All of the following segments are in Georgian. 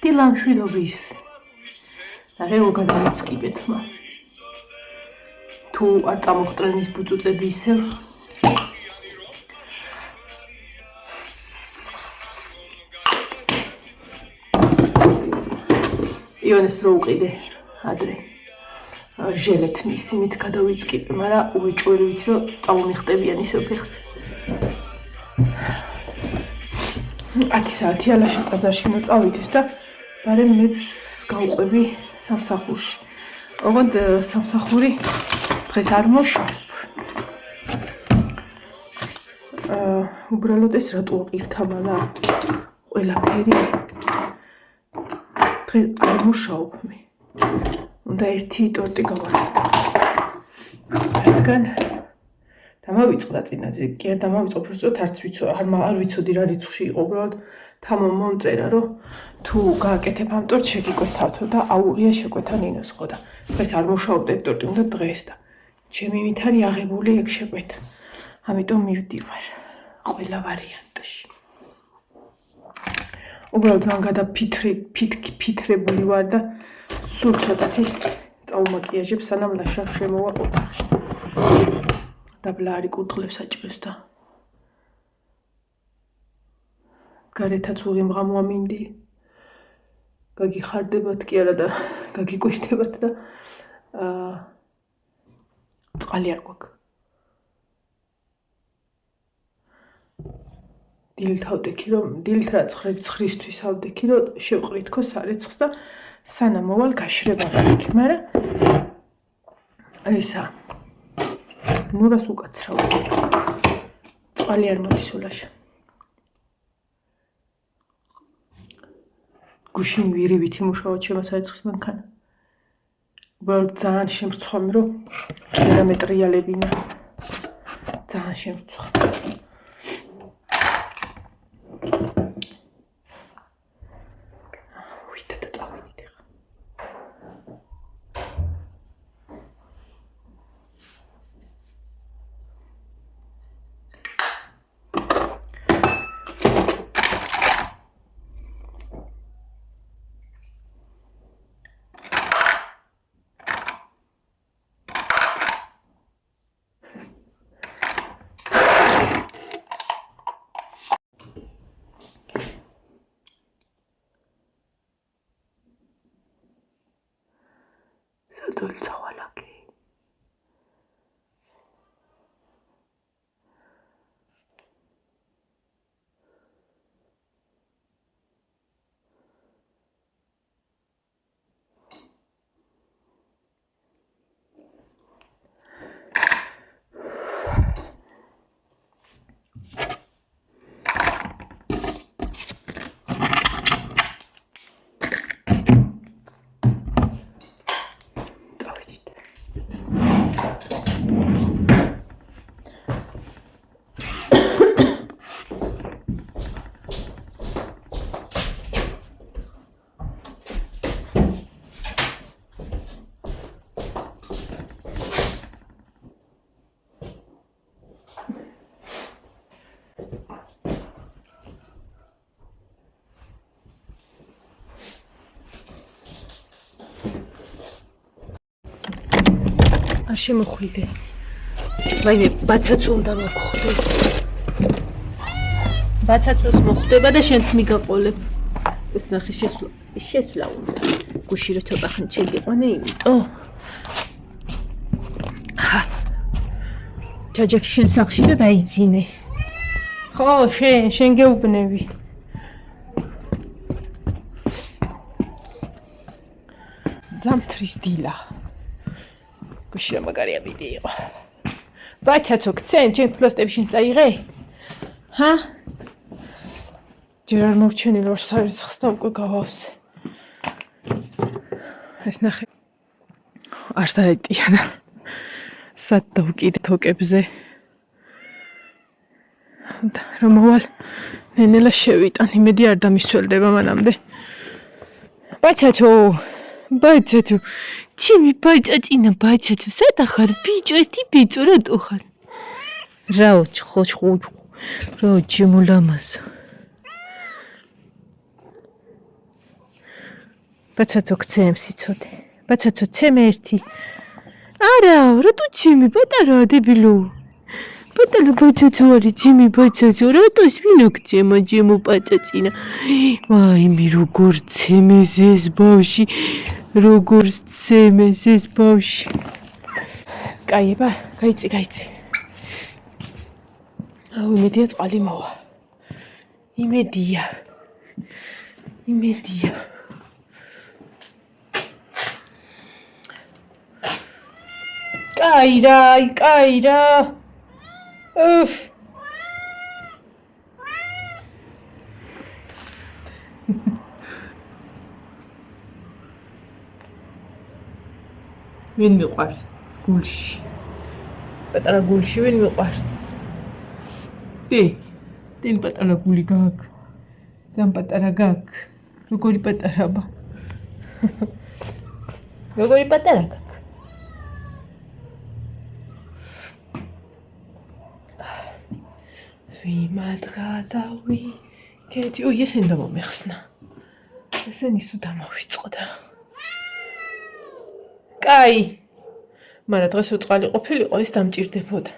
დილამ შვიდობის და რევო გადავიწყიბეთ მა თუ არ წამოხტრენის ბუწუწები ისევ იონეს რო უყიდე ადრე ჟელეთ მისიმით გადავიწყიბე, მაგრამ უეჭველი ვიცი რომ წამომიხტებიან ისევ ფეხს 10 საათი ალაში ტაძარში მოწავიდეს და მაგრამ მეც გავყვები სამსახურში. ოღონდ სამსახური დღეს არ მოშავს. უბრალოდ ეს რატო აყირთამალა ყველაფერი დღეს არ მუშაობ მე. უნდა ერთი ტორტი გავაკეთო. რადგან დამავიწყდა წინაზე, კი არ დამავიწყო, უბრალოდ არ ვიცოდი რა რიცხვში იყო, უბრალოდ თამომ მომწერა, რომ თუ გააკეთებ ამ ტორტს შეგიკვეთავთო და აუღია შეკვეთა ნინოს ხო და დღეს არ მუშაობდა ეგ ტორტი, უნდა დღეს და ჩემი მით არის აღებული ეგ შეკვეთა. ამიტომ მივდივარ ყველა ვარიანტში. უბრალოდ მან გადაფიქრებული ვარ და სულ ცოტათი წაუმაკიაჟებ სანამ ლაშა შემოვა ოთახში. დაბლა არ იკურთხლებს აჭრებს და გარეთაც უღიმღამვა მინდი გაგიხარდებათ კი არა და გაგიკვირდებათ და წყალი არ გვაქვს. დილით ავდექი რომ დილით რა ცხრისთვის ავდექი რომ შევყრითქო სარეცხს და სანამ მოვალ გაშრება გაკეთე, მაგრამ ესა ნურას უკაცრავ. წყალი არ მოდის ულაშა. გუშინ ვირივით იმუშაოთ შემასარეცხს მანქანა. უბრალოდ ძალიან შემრცხვამი რომ მეტრიალებინა. ძალიან შემრცხვამი. დოლცავალაკი არ შემოხვიდე. ვაიმე, ბაცაც უნდა მოგხვდეს. ბაცაცოს მოხვდება და შენც მიგაყოლებ. ეს ნახე შესვლა უნდა. გუში რო ცოტა ხნით შეგიყვანე, იმიტომ. ჯაჯაკი შენ სახში და დაიძინე. ხო, შენ გეუბნები. ზამთრის დილა. გუშინ მაგარია ვიდეო. ბაცაცო გცენ, ჩემ ფლოსტები შენ წაიღე? ჰა? ჯერ არ მოვჩენილ ვარ სარეცხს და უკვე გავავსე. ეს ნახე. არ საერთია და სად დავკიდე თოკებზე. და რომ მოვალ ნენელა შევიტან, იმედი არ დამისველდება მანამდე. ბაცაცო ბაცაცო ჩემი ბაჭაჭინა ბაჭაცო სადა ხარ ბიჭო ერთი ბიჭო რატო ხარ Rauch, rauch, mulamas. Bacaco chcem sicode. Bacaco chcem erti. Ara, ratucimi, patara debilu. Patara bacaco ari cimi bacaco. Ratus vinokcema jemu patacina. Vai, mi rogor cemes es baushi. Rogor cemes es baushi. Kaiba, kaitsi. აუ იმედია წყალი მოვა. იმედია. კაირა. უფ. ვინ მიყვარს გულში? პატარა გულში ვინ მიყვარს? Ten patara guli gag. Ten patara gag. Rogori patara ba. Rogori patara gag. Madgadawi. Keti o yesen da მომეხსნა. ესენი სულ დამავიწყდა. კაი. მაგრამ დღეს უწყალი ყოფილიყო ის დამჭირდებოდა.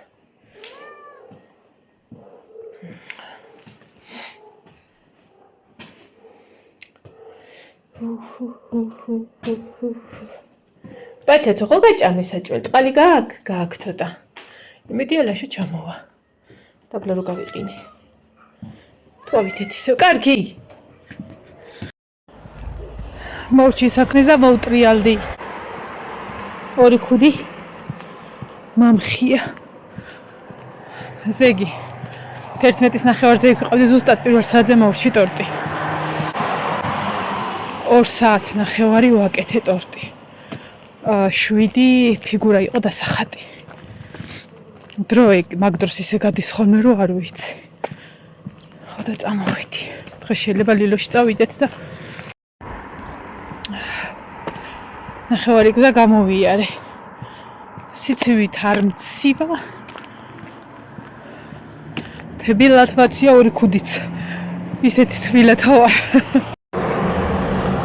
Ბაცაცო ხო გაჭამე საჭმელ წყალი გააკ ცოტა. იმედია ლაშა ჩამოვა. დაბლა რო გავიყინე. თუ ავითეთ ისევ კარგი. მოვჭი საქმეს და მოვტრიალდი. ორი ხუდი მამხია. ზეგი 11-ის ნახევარზე ვიყავდი ზუსტად პირველ საათზე მოვჭი ტორტი. 2 საათი ნახევარი ვაკეთე ტორტი. 7 ფიგურა იყო დასახატი. დროე მაგ დროს ისე გადის ხოლმე რომ არ ვიცი. ხო და წამოვედი. დღეს შეიძლება ლილოში წავიდეთ და ნახევარი გზა გამოვიარე. სიცივით არ მცივა. თბილად მაცია ორი ხუდიც. ისეთი თბილად ვარ.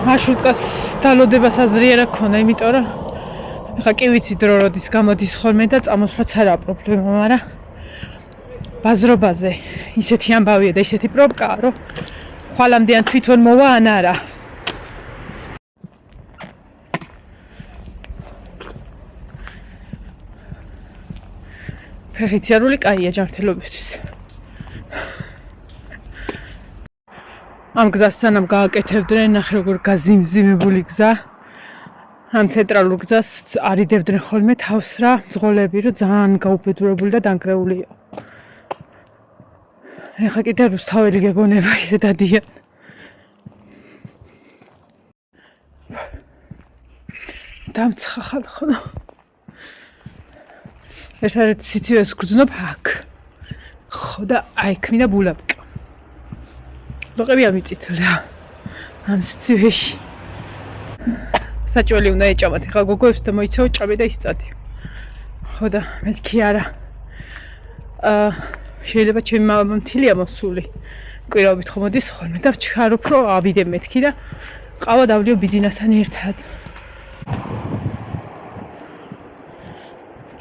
მარშრუტკას დალოდებას აზრი არ აქვს, იმიტომ რომ ხა კი ვიცი დრო როდის გამოდის ხოლმე და წამოსვლაც არაა პრობლემა, მაგრამ ბაზრობაზე ისეთი ამბავია და ისეთი პრობკაა, რომ ხვალამდე ან თვითონ მოვა ან არა. ფეხიციარული კაია ჯანმრთელობისთვის. ამ გზას სანამ გააკეთებდნენ, ნახე როგორ გაზიმზიმებული გზა. ამ ცენტრალურ გზას არიდებდნენ ხოლმე თავს რა მძღოლები, რომ ძალიან გაუბედურებული და დანგრეული იყო. ეხლა კიდე რუსთაველი გეგონება ისე დადიან. დამცხა ხალხო. ერთადერთი სიცივეს გრძნობ აქ. ხო და აი ქმნა ბულაბკა. ლოყები ამიწითლდა. ამ სიცივეში. საჭველი უნდა ეჭამათ. ეხლა გოგოებს და მოიცავ ჭამე და ისწადი. ხო და მეთქი არა. შეიძლება ჩემი მამა მთილია მოსული. კვირაობით ხომ მოდის ხოლმე და ვჩქარობ რომ ავიდე მეთქი და ყავა დავლიო ბიძინასთან ერთად.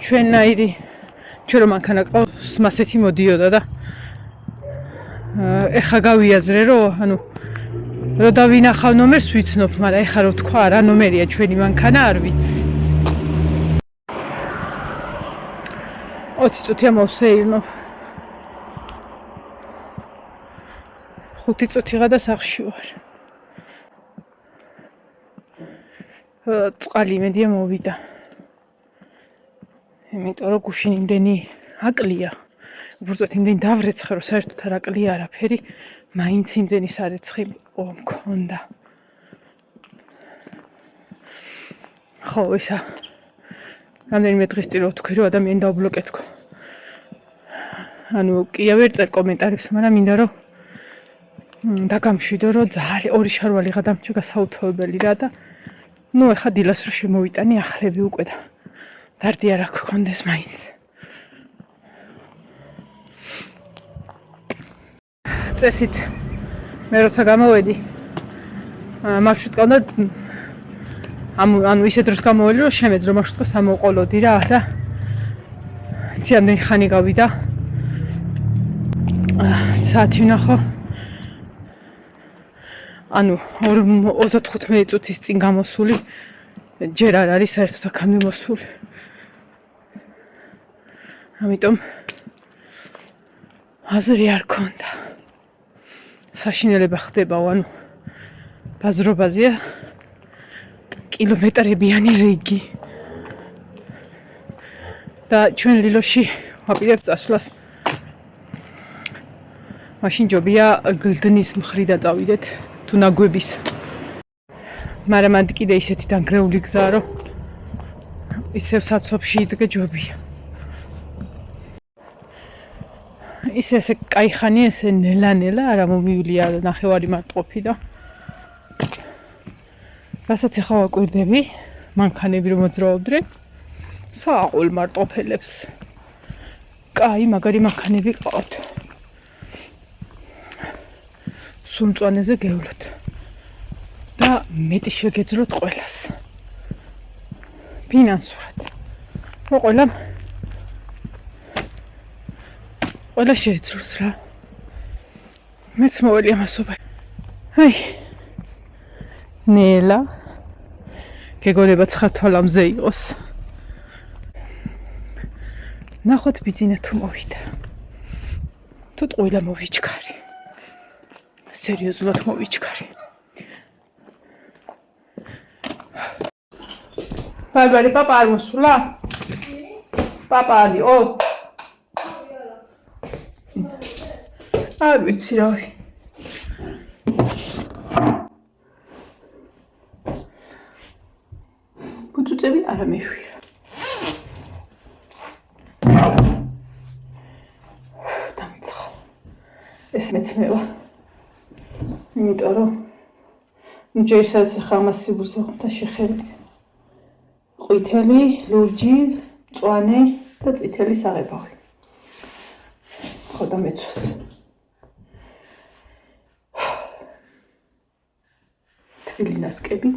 ჩვენნაირი ჩვენ რომ მანქანა ყავს მასეთი მოდიოდა და ეხა გავიაზრე რომ ანუ რო დავინახავ ნომერს ვიცნობ, მაგრამ ეხა რო თქვა რა ნომერია ჩვენი მანქანა არ ვიცი. 20 წუთია მოვსეირნობ. 5 წუთიღა და სახლში ვარ. წყალი იმედია მოვიდა. იმიტომ რომ გუშინ იმდენი აკლია. უბრალოდ იმდენი დავრეცხე რომ საერთოდ არ აკლია არაფერი, მაინც იმდენი სარეცხი მქონდა. ხო, ისა. რამდენიმე დღის წინ ვთქვი რომ ადამიანი დაუბლოკე თქო. ანუ კი ვერ წერ კომენტარებს, მაგრამ მინდა რომ დაგამშვიდო რომ ძალიან ორი შარვალი გადამჭა გასაუთოებელი რა და ნუ ეხა დილას რო შემოვიტანი ახლები უკვე და დარდი არ აქვს კონდეს მაინც. წესით მე როცა გამოვედი მარშრუტკა უნდა ანუ ისე დროს გამოველი რომ შემეძრო მარშრუტკას ამოყოლოდი რა და ცამდენი ხანი გავიდა საათი ვნახო ანუ 35 წუთის წინ გამოსული ჯერ არ არის საერთოდ აქამდე მოსული ამიტომ აზრი არ ქონდა საშინელება ხდებაო ანუ ბაზრობაზეა კილომეტრებიანი რიგი და ჩვენ ლილოში ვაპირებთ წასვლას მაშინ ჯობია გლდნის მხრიდან წავიდეთ თუ ნაგვების მაგრამ ანტი კიდე ისეთი დანგრეული გზაა რომ ისევ საცობში იდგე ჯობია ესე კაი ხანი ესე ნელა არა მომივლია ნახევარი მარტყოფი და რასაც ახლა ვაკვირდები მანქანები რომ მოძრაობდნენ საყოველ მარტყოფელებს კაი მაგარი მანქანები ყავთ სუნწვანეზე გევლოთ და მეტი შეგეძლოთ ყველას ფინანსურად რო ყველა შეეძლოს რა მეც მოველი ამასობა აი ნელა გეგონება 9 თვალამზე იყოს ნახოთ ბიძინა თუ მოვიდა თუ ტყუილა მოვიჩქარი სერიოზულად მოვიჩქარი ბარბარი პაპა არ მოსულა პაპა არისო არ ვიცი რავი ბუწუწები არა მეშვირა დამცხა ეს მეცნევა იმიტომ რომ ჯერ სადაც ხა ამას სიბურს ეღმთა შეხები ყვითელი ლურჯი მწვანე და წითელი საღებავი ხო და მეცვას თბილი ნასკები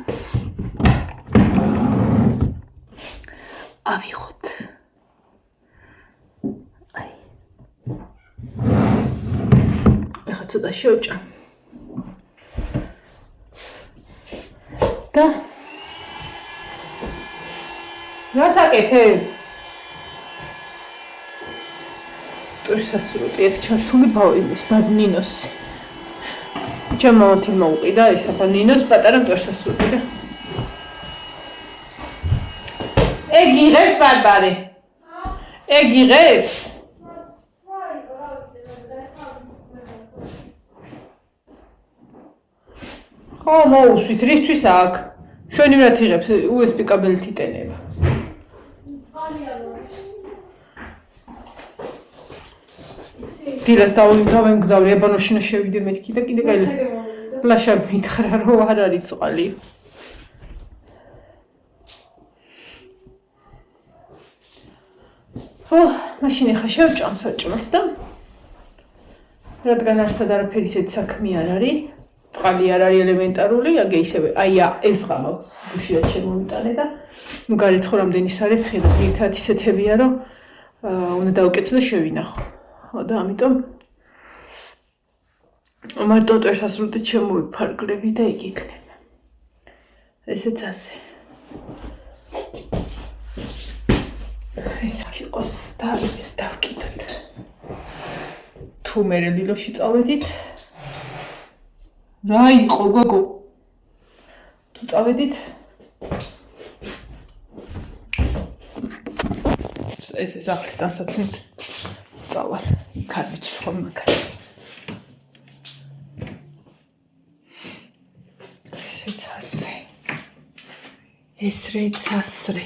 ავიღოთ აი ეხლა ცოტა შევჭამ და რაც აკეთებ ტვირსასრუტი ეგ ჩართული ბავიმის ბადნინოსი ჩემ მამათმა უყიდა ისაფა ნინოს პატარა ტვირსასრუტი და ეგ იღებს ბარბარე ეგ იღებს ხო მოუსვით რისთვის აქ შვენი რა თიღებს USB კაბელით იტენება დილას დავემგზავრე აბანოშინა შევიდე მეთქი და კიდე გაილა ლაშა მითხრა რომ არ არის წყალი ხო მაშინ ახლა შევჭამ საჭმელს და რადგან არსად არაფერი ისეთი საქმე არ არის წყალი არ არის ელემენტარული აგე ისევე აი ეს ღამო გუშია შემომიტანე და ნუ გარეთ ხო რამდენი სარეცხი და ერთად ისეთებია რომ უნდა დავკეცო და შევინახო ხო და ამიტომ მარტო ტვირსასრუტით შემოვიფარგლები და იქ იქნება ესეც ასე ეს იყოს და ეს დავკიდოთ თუ მე ლილოში წავედით რა იყო გოგო თუ წავედით ეს ახლის დასაცმით წავალ იქ არ ვიცი ხომ მაგარი ესეც ასე ეს რეც ასე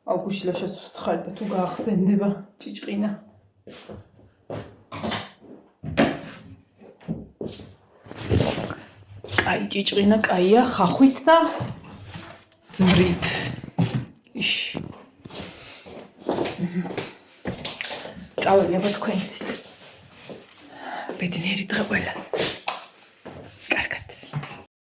აუგუშტი ლაშას ვთხარი და თუ გაახსენდება ჭიჭყინა კაი ჭიჭყინა კაია ხახვით და ძმრით წავედი აბა თქვენიც. ბედნიერი დღე ყველას.